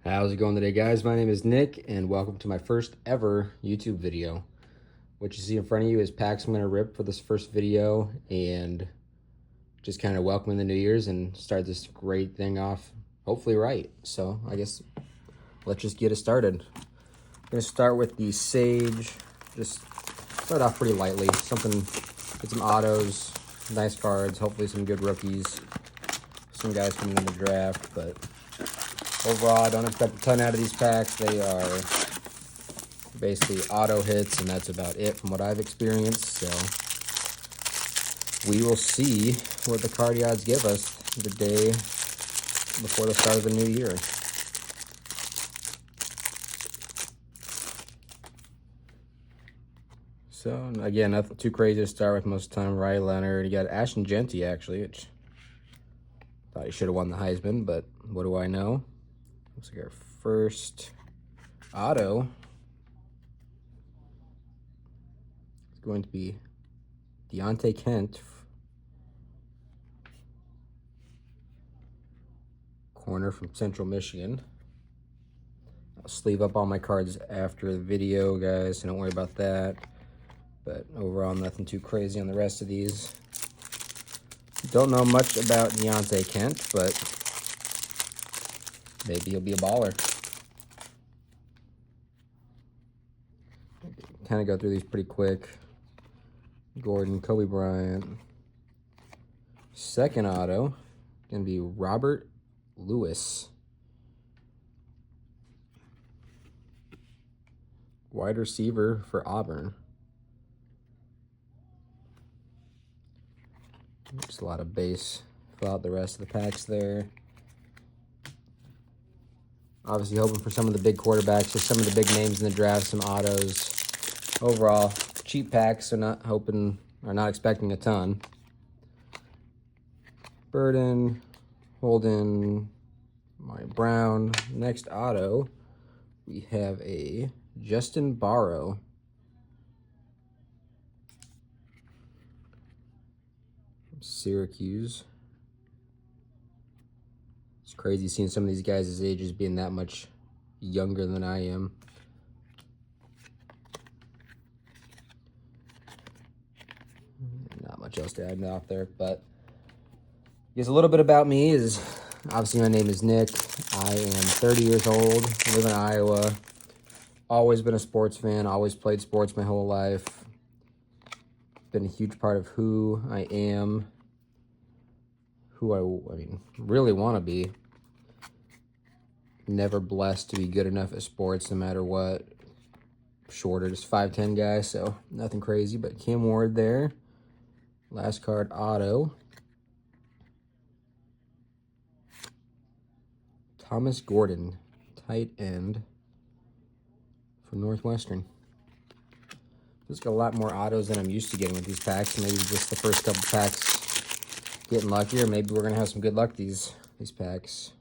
How's it going today, guys? My name is Nick, and welcome to my first ever YouTube video. What you see in front of you is packs I'm going to rip for this first video, and just kind of welcoming the New Year's and start this great thing off, hopefully right. So I guess let's just get it started. I'm going to start with the Sage. Just start off pretty lightly. Get some autos, nice cards, hopefully some good rookies. Some guys coming in the draft, but overall, I don't expect a ton out of these packs. They are basically auto hits, and that's about it from what I've experienced. So we will see what the card odds give us the day before the start of the new year. So again, nothing too crazy to start with most of the time. Riley Leonard, you got Ashton Genty actually, which thought he should have won the Heisman, but what do I know? Looks like our first auto is going to be Deontay Kent, corner from Central Michigan. I'll sleeve up all my cards after the video, guys, so don't worry about that. But overall, nothing too crazy on the rest of these. Don't know much about Deontay Kent, but maybe he'll be a baller. Kind of go through these pretty quick. Gordon, Kobe Bryant. Second auto, gonna be Robert Lewis. Wide receiver for Auburn. Just a lot of base. Fill out the rest of the packs there. Obviously hoping for some of the big quarterbacks, just some of the big names in the draft, some autos. Overall, cheap packs, so not expecting a ton. Burden, Holden, Mike Brown. Next auto, we have a Justin Barrow. From Syracuse. It's crazy seeing some of these guys' ages being that much younger than I am. Not much else to add off there, but I guess a little bit about me is, obviously my name is Nick. I am 30 years old, live in Iowa. Always been a sports fan, always played sports my whole life. Been a huge part of who I am, who I really want to be. Never blessed to be good enough at sports no matter what. Shorter, just 5'10" guy, so nothing crazy, but Cam Ward there. Last card, auto. Thomas Gordon, tight end from Northwestern. Just got a lot more autos than I'm used to getting with these packs. Maybe just the first couple packs getting luckier. Maybe we're gonna have some good luck these packs.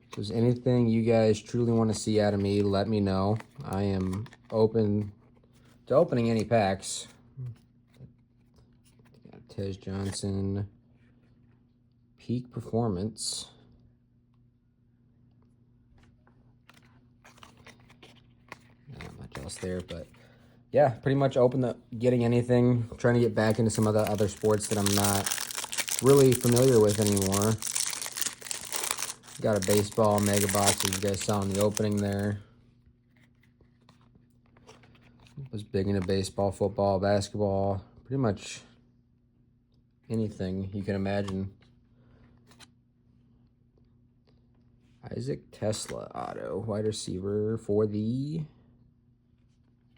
If there's anything you guys truly want to see out of me, let me know. I am open to opening any packs. Got Tej Johnson, peak performance. Not much else there, but yeah, pretty much open to getting anything. I'm trying to get back into some of the other sports that I'm not really familiar with anymore. Got a baseball mega box, as you guys saw in the opening there. Was big into baseball, football, basketball, pretty much anything you can imagine. Isaac Tesla auto, wide receiver for the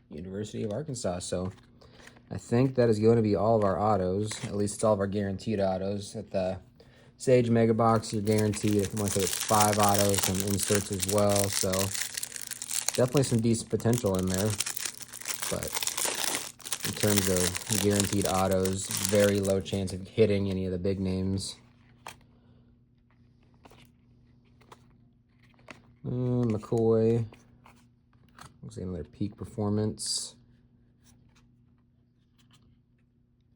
University of Arkansas. So I think that is going to be all of our autos. At least it's all of our guaranteed autos. At the Sage Mega Box, you're guaranteed, I want to say it's 5 autos, some inserts as well. So definitely some decent potential in there. But in terms of guaranteed autos, very low chance of hitting any of the big names. McCoy. Looks like another peak performance.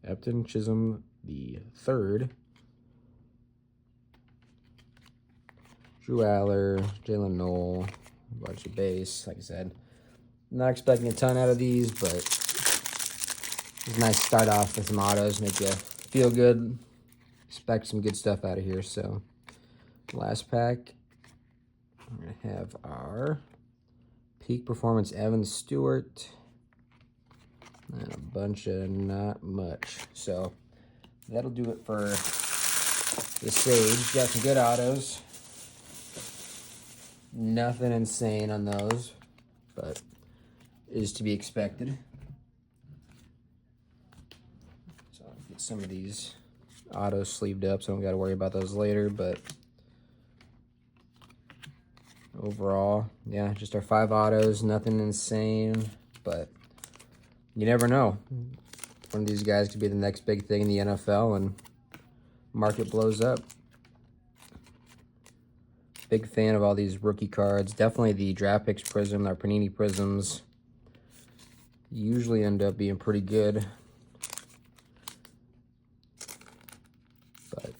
Epton Chisholm the third. Drew Aller, Jalen Knoll, a bunch of base. Like I said, not expecting a ton out of these, but it's nice to start off with some autos, make you feel good. Expect some good stuff out of here. So, last pack, we're going to have our Peak Performance Evan Stewart and a bunch of not much. So, that'll do it for the Sage. Got some good autos. Nothing insane on those, but is to be expected. So I'll get some of these autos sleeved up so I don't got to worry about those later, but overall, yeah, just our 5 autos, nothing insane, but you never know. One of these guys could be the next big thing in the NFL and market blows up. Big fan of all these rookie cards. Definitely the Draft Picks Prism, our Panini Prisms, usually end up being pretty good. But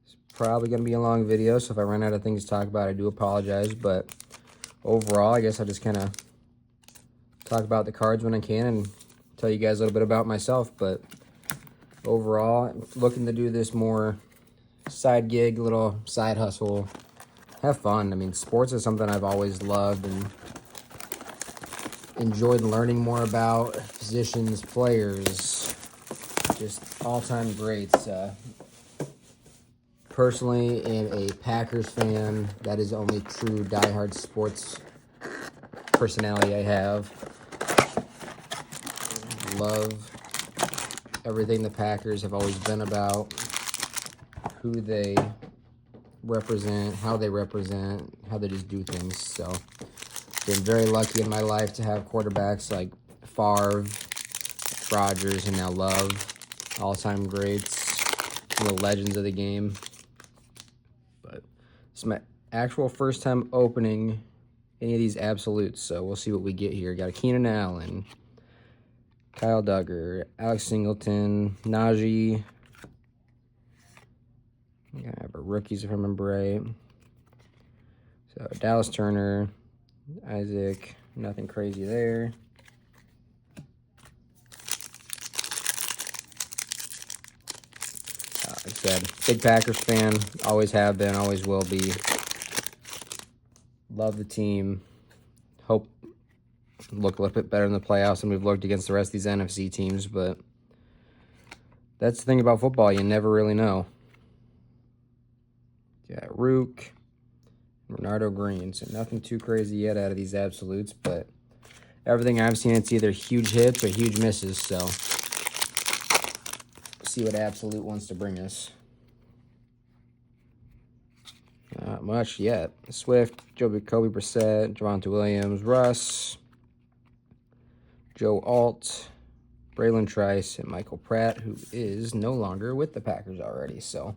it's probably going to be a long video, so if I run out of things to talk about, I do apologize. But overall, I guess I'll just kind of talk about the cards when I can and tell you guys a little bit about myself. But overall, I'm looking to do this more side gig, little side hustle, have fun. I mean, sports is something I've always loved and enjoyed learning more about. Positions, players, just all-time greats. Personally am a Packers fan. That is the only true diehard sports personality I have. Love everything the Packers have always been about. Who they represent, how they just do things. So, been very lucky in my life to have quarterbacks like Favre, Rodgers, and now Love, all-time greats, some of the legends of the game. But it's my actual first time opening any of these absolutes, so we'll see what we get here. Got a Keenan Allen, Kyle Duggar, Alex Singleton, Najee. Yeah, I have our rookies if I remember right. So Dallas Turner, Isaac, nothing crazy there. Like I said, big Packers fan, always have been, always will be. Love the team. Hope look a little bit better in the playoffs than we've looked against the rest of these NFC teams, but that's the thing about football, you never really know. Got Rook, Renardo Green, so nothing too crazy yet out of these absolutes, but everything I've seen, it's either huge hits or huge misses, so see what absolute wants to bring us. Not much yet. Swift, Jacoby Brissett, Javonte Williams, Russ, Joe Alt, Braylon Trice, and Michael Pratt, who is no longer with the Packers already, so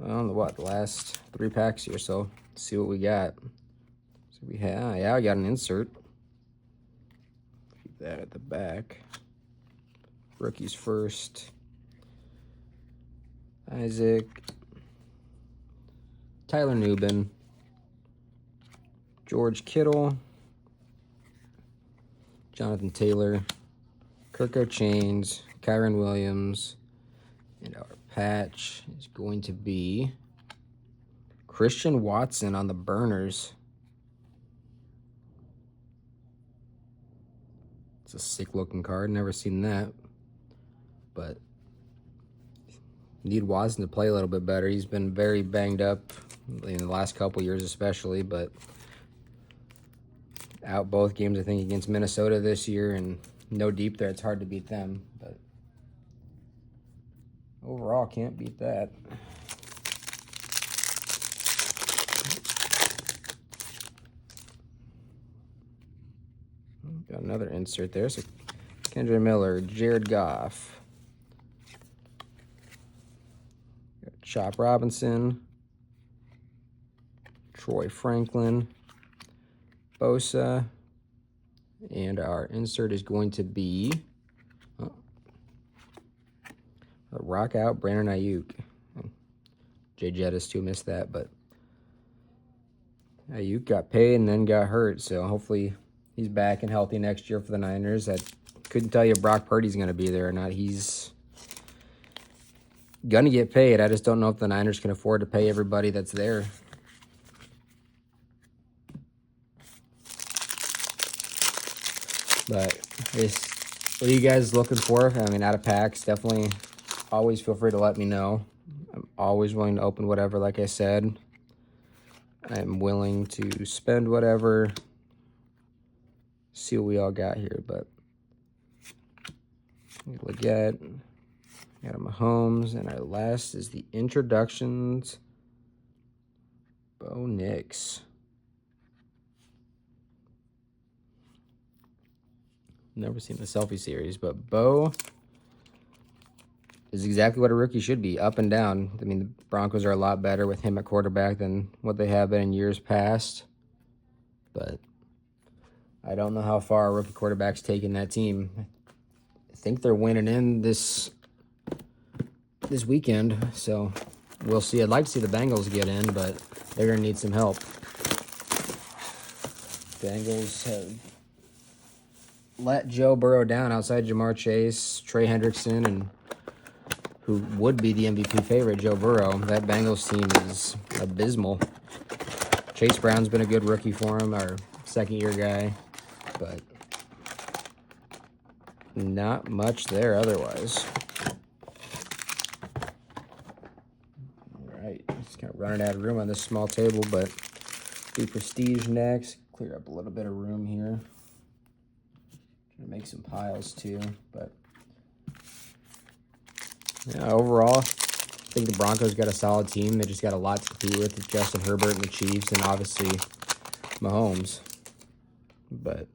on the last 3 packs here, so let's see what we got. So we have, yeah, we got an insert. Keep that at the back. Rookies first. Isaac, Tyler Nubin, George Kittle, Jonathan Taylor, Kirko Chains, Kyron Williams, and our patch is going to be Christian Watson on the burners. It's a sick looking card, never seen that. But need Watson to play a little bit better. He's been very banged up in the last couple years especially, but out both games I think against Minnesota this year, and no deep there. It's hard to beat them, but overall, can't beat that. Got another insert there. So Kendra Miller, Jared Goff, got Chop Robinson, Troy Franklin, Bosa, and our insert is going to be rock out Brandon Ayuk. Jay Jettis too, missed that, but Ayuk got paid and then got hurt, so hopefully he's back and healthy next year for the Niners. I couldn't tell you if Brock Purdy's going to be there or not. He's going to get paid. I just don't know if the Niners can afford to pay everybody that's there. But what are you guys looking for? I mean, out of packs, definitely always feel free to let me know. I'm always willing to open whatever, like I said. I'm willing to spend whatever. See what we all got here, but Leggett, got a Mahomes, and our last is the introductions. Bo Nix. Never seen the selfie series, but Bo is exactly what a rookie should be, up and down. I mean, the Broncos are a lot better with him at quarterback than what they have been in years past. But I don't know how far a rookie quarterback's taken that team. I think they're winning in this weekend, so we'll see. I'd like to see the Bengals get in, but they're going to need some help. Bengals have let Joe Burrow down outside Jamar Chase, Trey Hendrickson, and who would be the MVP favorite, Joe Burrow. That Bengals team is abysmal. Chase Brown's been a good rookie for him, our second-year guy, but not much there otherwise. All right, just kind of running out of room on this small table, but do Prestige next. Clear up a little bit of room here. Trying to make some piles too, but yeah, overall, I think the Broncos got a solid team. They just got a lot to compete with Justin Herbert and the Chiefs, and obviously Mahomes. But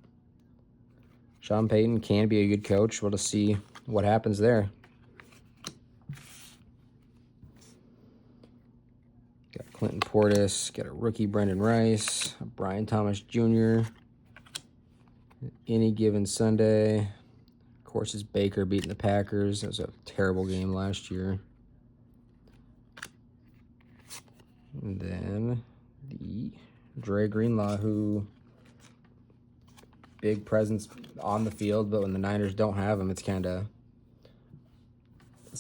Sean Payton can be a good coach. We'll just see what happens there. Got Clinton Portis, got a rookie Brendan Rice, Brian Thomas Jr. Any given Sunday. Of course, it's Baker beating the Packers. That was a terrible game last year. And then the Dre Greenlaw, who big presence on the field, but when the Niners don't have him, it's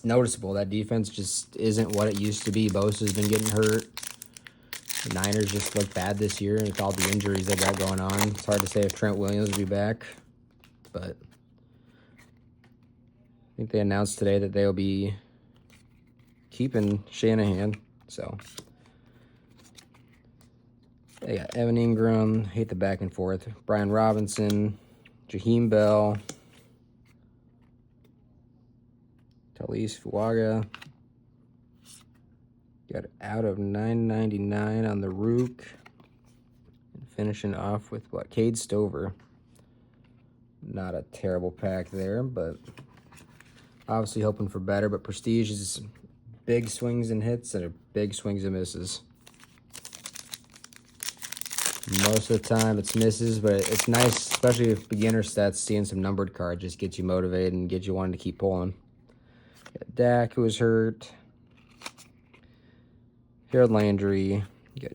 noticeable. That defense just isn't what it used to be. Bosa's been getting hurt. The Niners just look bad this year, and with all the injuries they got going on. It's hard to say if Trent Williams will be back, but I think they announced today that they'll be keeping Shanahan, so they got Evan Ingram, hate the back and forth, Brian Robinson, Jaheim Bell, Talise Fuaga. Got out of $9.99 on the Rook. And finishing off with what? Cade Stover. Not a terrible pack there, but obviously hoping for better. But Prestige is big swings and hits and big swings and misses. Most of the time it's misses, but it's nice, especially with beginner stats, seeing some numbered cards just gets you motivated and gets you wanting to keep pulling. Got Dak, who was hurt. Harold Landry. You got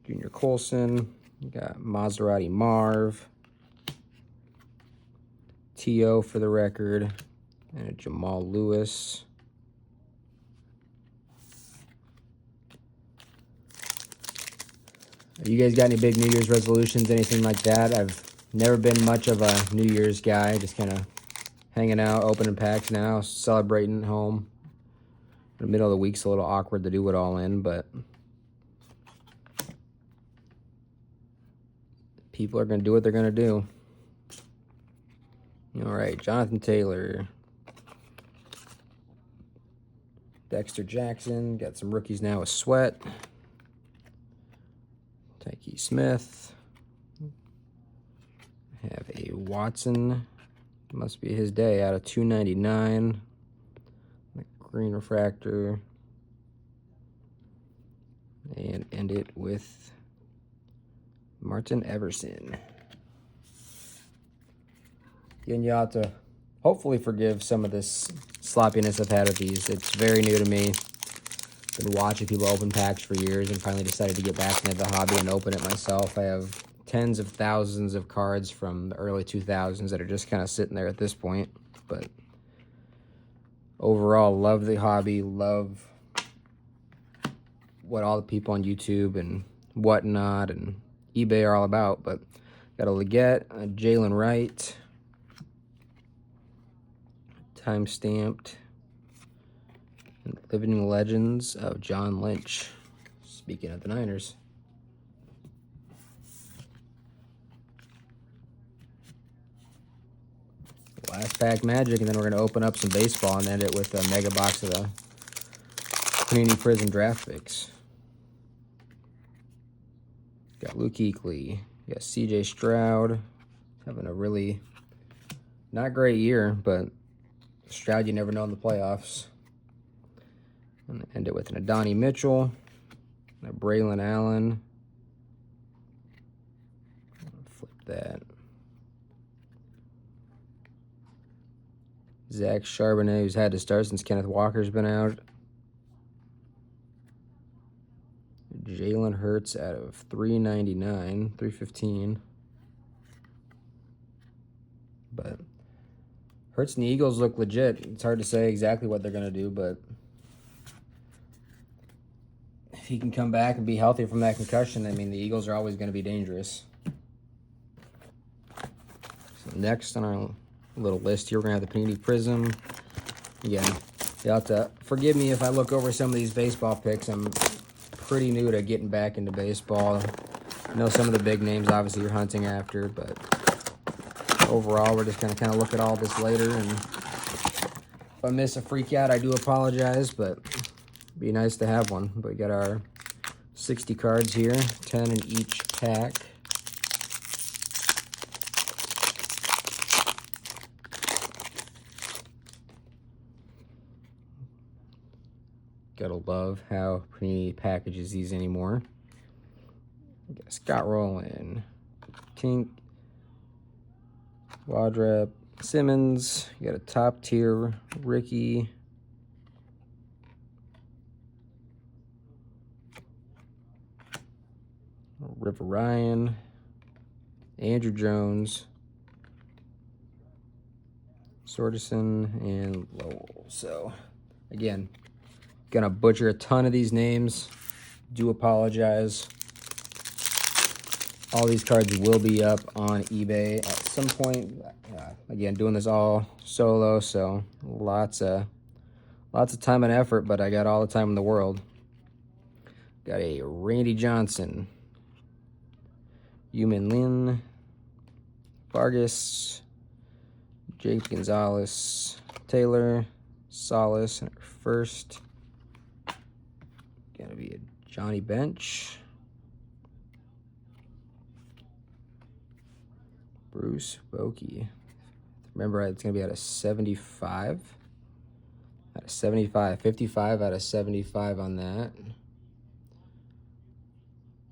Junior Colson. You got Maserati Marv. T.O. for the record. And a Jamal Lewis. Have you guys got any big New Year's resolutions, anything like that? I've never been much of a New Year's guy, just kind of hanging out, opening packs now, celebrating at home. In the middle of the week's a little awkward to do it all in, but people are going to do what they're going to do. All right, Jonathan Taylor. Dexter Jackson. Got some rookies now with Sweat. Tyke Smith. Have a Watson. Must be his day out of $2.99. Green refractor. And end it with Martin Everson. Getting you out to hopefully forgive some of this sloppiness I've had with these. It's very new to me. Been watching people open packs for years and finally decided to get back into the hobby and open it myself. I have tens of thousands of cards from the early 2000s that are just kind of sitting there at this point. But overall, love the hobby, love what all the people on YouTube and whatnot and eBay are all about. But got a Leggett, a Jalen Wright, time-stamped, Living Legends of John Lynch. Speaking of the Niners. Last pack Magic, and then we're going to open up some baseball and end it with a mega box of the Panini Prism draft picks. Got Luke Kuechly. Got CJ Stroud. Having a really not great year, but Stroud you never know in the playoffs. And end it with an Adonai Mitchell, a Braylon Allen. Flip that. Zach Charbonnet, who's had to start since Kenneth Walker's been out. Jalen Hurts out of 399, 315. But Hurts and the Eagles look legit. It's hard to say exactly what they're going to do, but if he can come back and be healthy from that concussion, I mean, the Eagles are always going to be dangerous. So next on our little list here, we're going to have the Panini Prism. Again, you'll have to forgive me if I look over some of these baseball picks. I'm pretty new to getting back into baseball. I know some of the big names, obviously, you're hunting after, but overall, we're just going to kind of look at all this later. And if I miss a freak out, I do apologize, but be nice to have one. But we got our 60 cards here, 10 in each pack. Gotta love how Panini packages these anymore. We got Scott Rowland, Tink, Wadrap, Simmons. You got a top tier Ricky. River Ryan, Andrew Jones, Sortison, and Lowell. So, again, gonna butcher a ton of these names. Do apologize. All these cards will be up on eBay at some point. Again, doing this all solo, so lots of time and effort, but I got all the time in the world. Got a Randy Johnson, Yumin Lin, Vargas, Jake Gonzalez, Taylor, Solis, and our first gonna be a Johnny Bench, Bruce Bochy. Remember, it's gonna be out of 75. Out of 75, 55 out of 75 on that.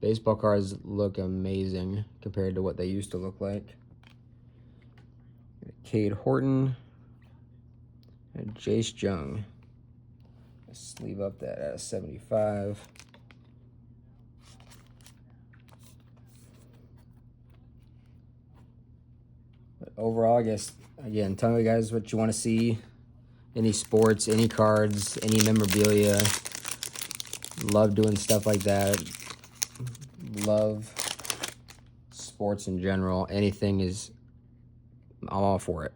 Baseball cards look amazing compared to what they used to look like. Cade Horton and Jace Jung. Sleeve up that out of 75. But overall, I guess, again, tell me guys what you want to see. Any sports, any cards, any memorabilia. Love doing stuff like that. Love sports in general. Anything is, I'm all for it.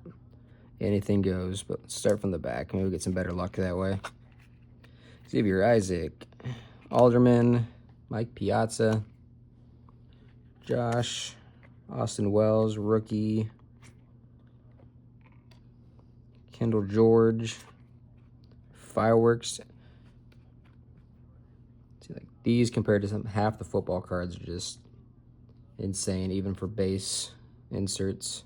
Anything goes, but let's start from the back. Maybe we'll get some better luck that way. Xavier Isaac, Alderman, Mike Piazza, Josh, Austin Wells, rookie, Kendall George, Fireworks. See, like these compared to half the football cards are just insane, even for base inserts.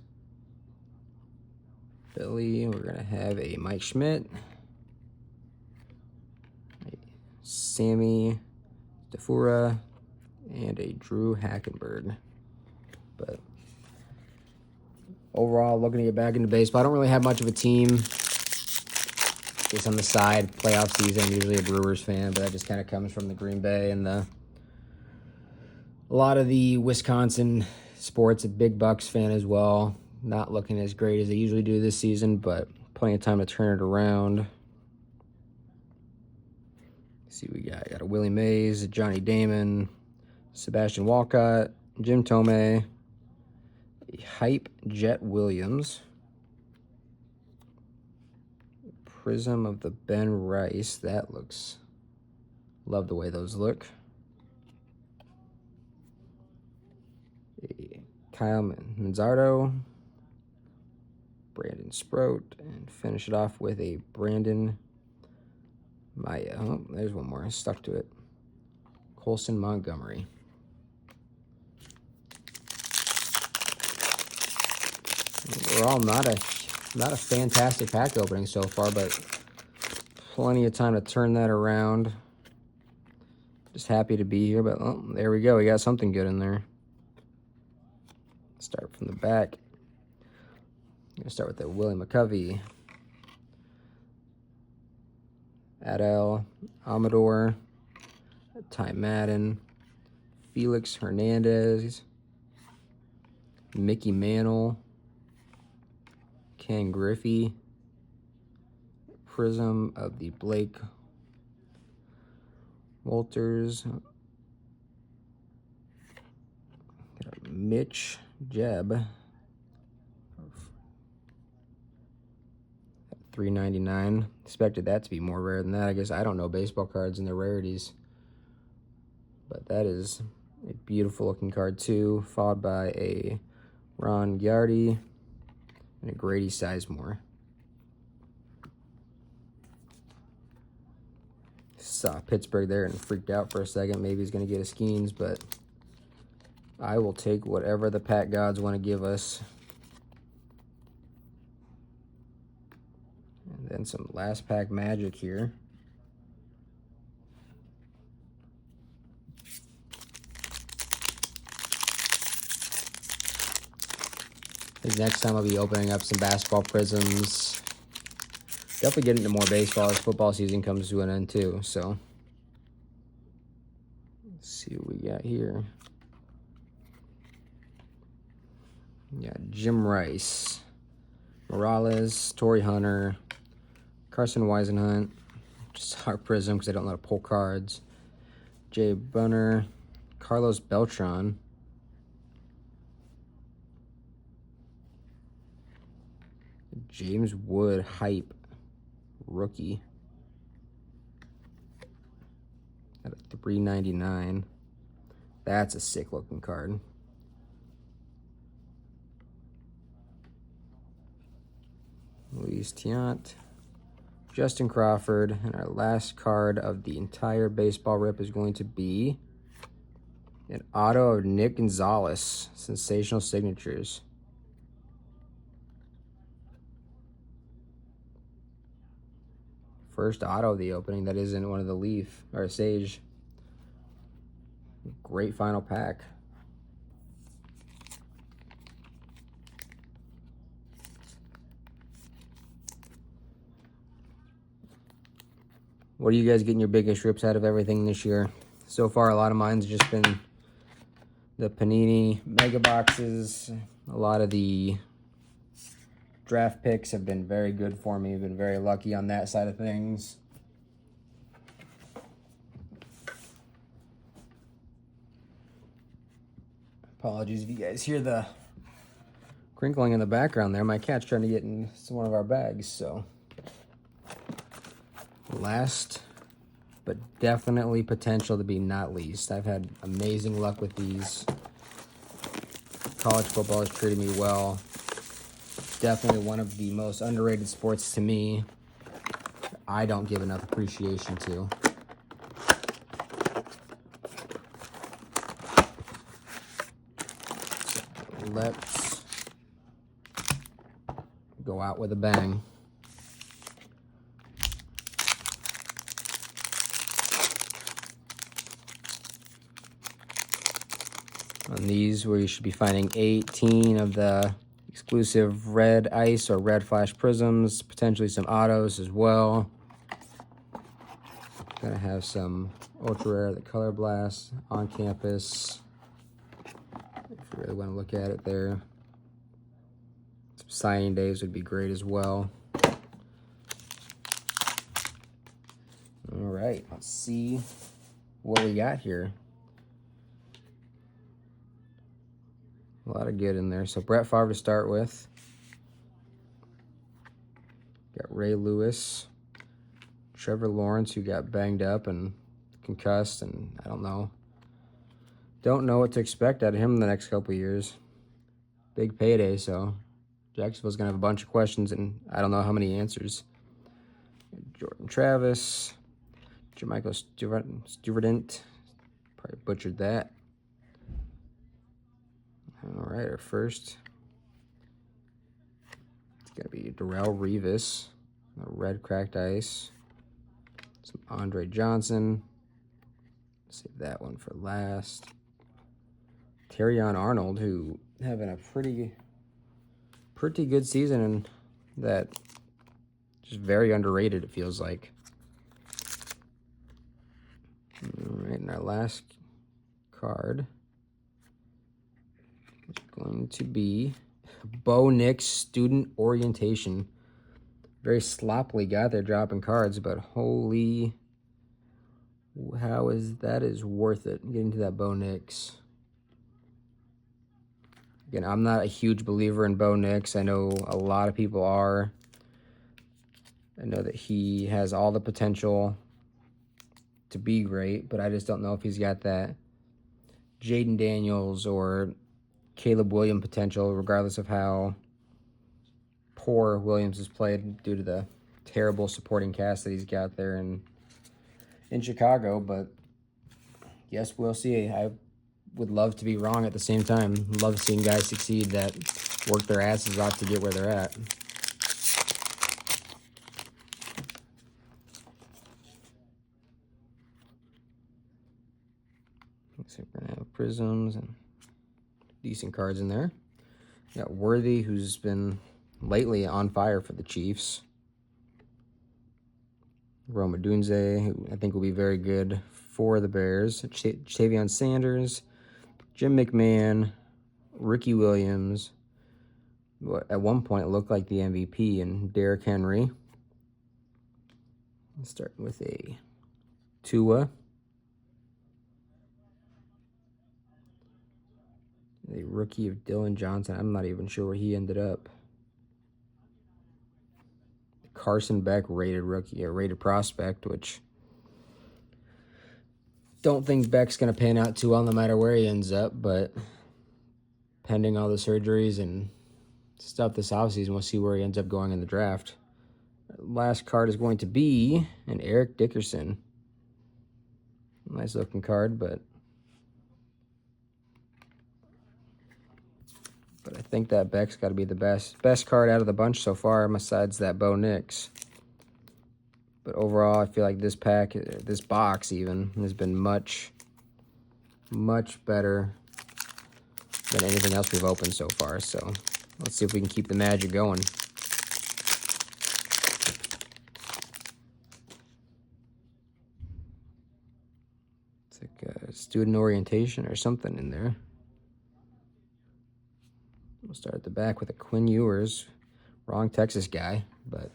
Billy, we're gonna have a Mike Schmidt, a Sammy DeFura, and a Drew Hackenberg. But overall, looking to get back into baseball. I don't really have much of a team. Just on the side, playoff season, I'm usually a Brewers fan, but that just kind of comes from the Green Bay and a lot of the Wisconsin sports. A big Bucks fan as well. Not looking as great as they usually do this season, but plenty of time to turn it around. Let's see what we got. I got a Willie Mays, a Johnny Damon, Sebastian Walcott, Jim Tomei, a Hype Jet Williams, Prism of the Ben Rice. That looks, love the way those look. A Kyle Manzardo, Brandon Sproat, and finish it off with a Brandon Maya. Oh, there's one more. I stuck to it. Colson Montgomery. Overall, not a fantastic pack opening so far, but plenty of time to turn that around. Just happy to be here, but oh, there we go. We got something good in there. Start from the back. I'm going to start with the Willie McCovey, Adele Amador, Ty Madden, Felix Hernandez, Mickey Mantle, Ken Griffey, Prism of the Blake Walters, Mitch Jeb, $3.99. Expected that to be more rare than that. I guess I don't know baseball cards and their rarities, but that is a beautiful looking card too, followed by a Ron Giardi and a Grady Sizemore. Saw Pittsburgh there and freaked out for a second. Maybe he's going to get a Skeens, but I will take whatever the pack gods want to give us. And then some last pack magic here. Next time I'll be opening up some basketball prisms. Definitely getting into more baseball as football season comes to an end too. So let's see what we got here. We got Jim Rice, Morales, Torrey Hunter, Carson Weisenhunt, just our prism because I don't know how to pull cards. Jay Bunner, Carlos Beltran, James Wood Hype rookie at a $3.99. That's a sick looking card. Luis Tiant, Justin Crawford, and our last card of the entire baseball rip is going to be an auto of Nick Gonzalez, Sensational Signatures. First auto of the opening that isn't one of the Leaf or Sage. Great final pack. What are you guys getting your biggest rips out of everything this year? So far, a lot of mine's just been the Panini Mega Boxes. A lot of the draft picks have been very good for me. I've been very lucky on that side of things. Apologies if you guys hear the crinkling in the background there. My cat's trying to get in one of our bags, so. Last, but definitely potential to be not least. I've had amazing luck with these. College football has treated me well. Definitely one of the most underrated sports to me. I don't give enough appreciation to. So let's go out with a bang. On these, where you should be finding 18 of the Exclusive red ice or red flash prisms, potentially some autos as well. Gonna have some ultra rare, the Color Blast on campus. If you really want to look at it there. Some signing days would be great as well. All right, let's see what we got here. A lot of good in there. So Brett Favre to start with. Got Ray Lewis. Trevor Lawrence, who got banged up and concussed, and I don't know what to expect out of him in the next couple of years. Big payday, so Jacksonville's going to have a bunch of questions, and I don't know how many answers. Jordan Travis. Jermichael Stewardant. Probably butchered that. All right, our first. It's going to be Darrelle Revis. Red cracked ice. Some Andre Johnson. Save that one for last. Terrion Arnold, who having a pretty good season, and that just very underrated, it feels like. All right, and our last card is going to be Bo Nix Student Orientation. Very sloppily got there dropping cards, but holy, how is that is worth it, getting to that Bo Nix. Again, I'm not a huge believer in Bo Nix. I know a lot of people are. I know that he has all the potential to be great, but I just don't know if he's got that Jaden Daniels or Caleb Williams potential, regardless of how poor Williams has played due to the terrible supporting cast that he's got there in Chicago. But yes, we'll see. I would love to be wrong at the same time. Love seeing guys succeed that work their asses off to get where they're at. Looks like we're going to have prisms and decent cards in there. Got Worthy, who's been lately on fire for the Chiefs. Rome Odunze, who I think will be very good for the Bears. Tavion Sanders, Jim McMahon, Ricky Williams. At one point, it looked like the MVP, and Derrick Henry. Let's start with a Tua. The rookie of Dylan Johnson. I'm not even sure where he ended up. Carson Beck, rated rookie, or rated prospect, which don't think Beck's going to pan out too well no matter where he ends up, but pending all the surgeries and stuff this offseason, we'll see where he ends up going in the draft. Last card is going to be an Eric Dickerson. Nice looking card, but I think that Beck's got to be the best card out of the bunch so far, besides that Bo Nix. But overall, I feel like this box even, has been much better than anything else we've opened so far. So let's see if we can keep the magic going. It's like a student orientation or something in there. We'll start at the back with a Quinn Ewers. Wrong Texas guy, but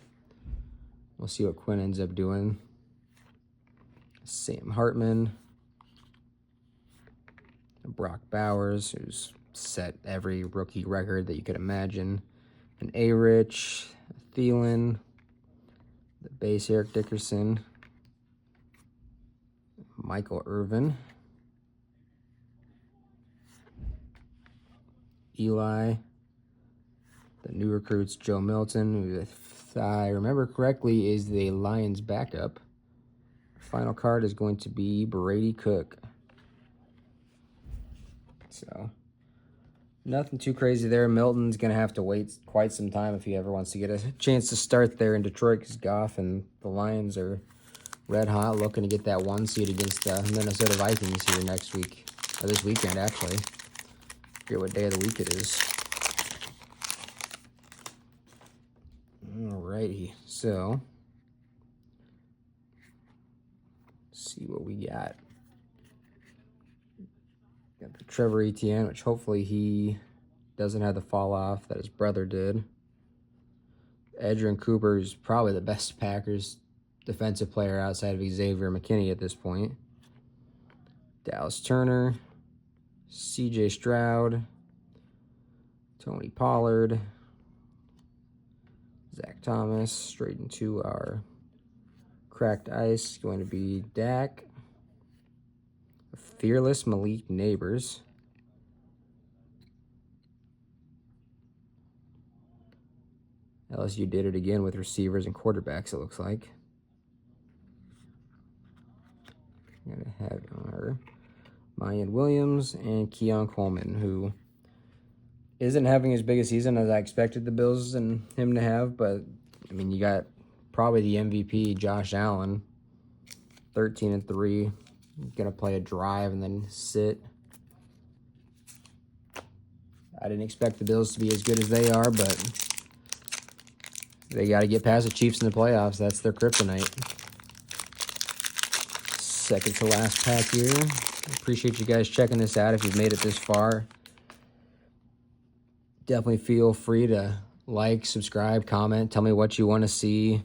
we'll see what Quinn ends up doing. Sam Hartman. Brock Bowers, who's set every rookie record that you could imagine. And A-Rich, Thielen, the base Eric Dickerson, Michael Irvin, Eli, the new recruits, Joe Milton, who, if I remember correctly, is the Lions' backup. Final card is going to be Brady Cook. So, nothing too crazy there. Milton's going to have to wait quite some time if he ever wants to get a chance to start there in Detroit, because Goff and the Lions are red hot, looking to get that 1 seed against the Minnesota Vikings here next week, or this weekend, actually. I forget what day of the week it is. Alrighty, so let's see what we got. Got the Trevor Etienne, which hopefully he doesn't have the fall off that his brother did. Adrian Cooper is probably the best Packers defensive player outside of Xavier McKinney at this point. Dallas Turner, CJ Stroud, Tony Pollard, Zach Thomas. Straight into our cracked ice, going to be Dak, Fearless Malik Neighbors, LSU did it again with receivers and quarterbacks, it looks like. I'm going to have our Mayan Williams and Keon Coleman, who isn't having as big a season as I expected the Bills and him to have, but, I mean, you got probably the MVP, Josh Allen, 13-3, going to play a drive and then sit. I didn't expect the Bills to be as good as they are, but they got to get past the Chiefs in the playoffs. That's their kryptonite. Second to last pack here. Appreciate you guys checking this out if you've made it this far. Definitely feel free to like, subscribe, comment. Tell me what you want to see.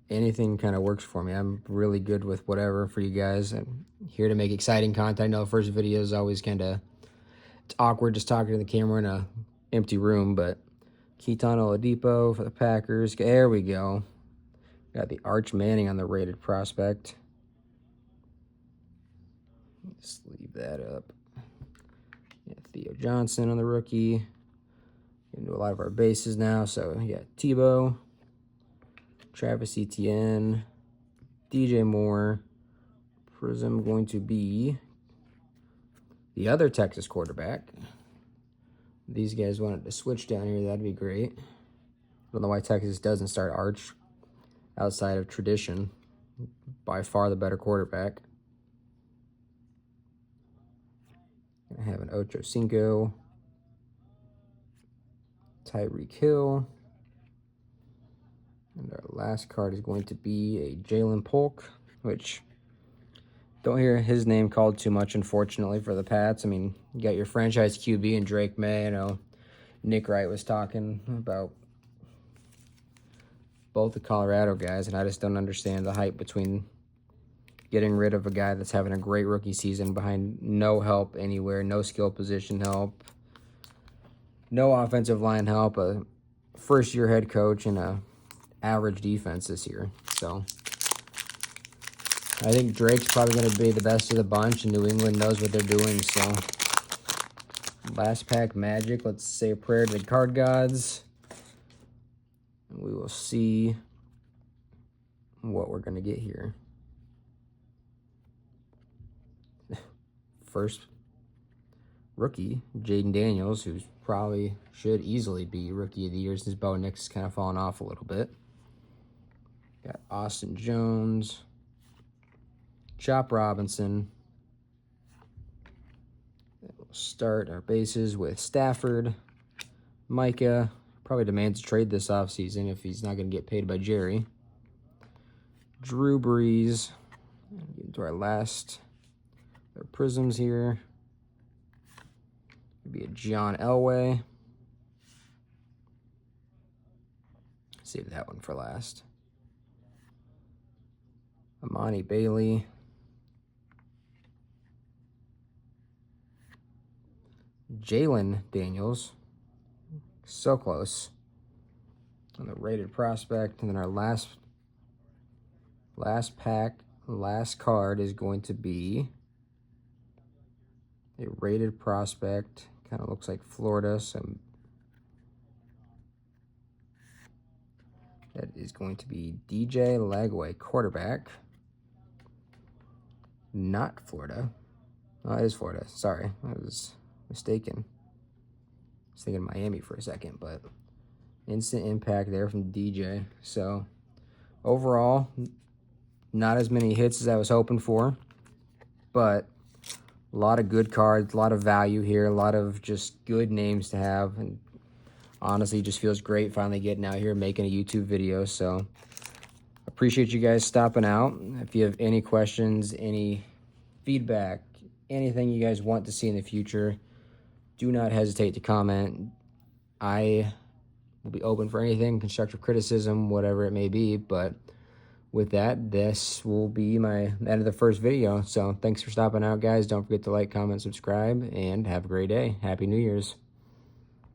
Anything kind of works for me. I'm really good with whatever for you guys. I'm here to make exciting content. I know the first video is always kind of, it's awkward just talking to the camera in a empty room, but Keaton Oladipo for the Packers. There we go. Got the Arch Manning on the rated prospect. Just leave that up. Yeah, Theo Johnson on the rookie. Into a lot of our bases now. So yeah, Tebow, Travis Etienne, DJ Moore. Prism going to be the other Texas quarterback. These guys wanted to switch down here, that'd be great. I don't know why Texas doesn't start Arch outside of tradition. By far the better quarterback. I have an Ocho Cinco, Tyreek Hill. And our last card is going to be a Jalen Polk, which don't hear his name called too much, unfortunately, for the Pats. I mean, you got your franchise QB and Drake May. I know Nick Wright was talking about both the Colorado guys, and I just don't understand the hype between getting rid of a guy that's having a great rookie season behind no help anywhere, no skill position help, no offensive line help, a first-year head coach, and a average defense this year. So I think Drake's probably going to be the best of the bunch, and New England knows what they're doing. So last pack Magic. Let's say a prayer to the card gods. And we will see what we're going to get here. First rookie, Jaden Daniels, who's probably should easily be Rookie of the Year since Bo Nix has kind of fallen off a little bit. Got Austin Jones, Chop Robinson. We'll start our bases with Stafford, Micah. Probably demands a trade this offseason if he's not going to get paid by Jerry. Drew Brees. Get into our last prisms here. Could be a John Elway. Save that one for last. Amani Bailey. Jalen Daniels. So close. On the rated prospect. And then our last pack, last card is going to be a rated prospect. Kind of looks like Florida. So that is going to be DJ Lagway, quarterback. Not Florida. Oh, it is Florida. Sorry, I was mistaken. I was thinking Miami for a second, but instant impact there from DJ. So overall, not as many hits as I was hoping for, but a lot of good cards, a lot of value here, a lot of just good names to have, and honestly, just feels great finally getting out here making a YouTube video. So appreciate you guys stopping out. If you have any questions, any feedback, anything you guys want to see in the future, do not hesitate to comment. I will be open for anything, constructive criticism, whatever it may be. But with that, this will be my end of the first video. So thanks for stopping out, guys. Don't forget to like, comment, subscribe, and have a great day. Happy New Year's.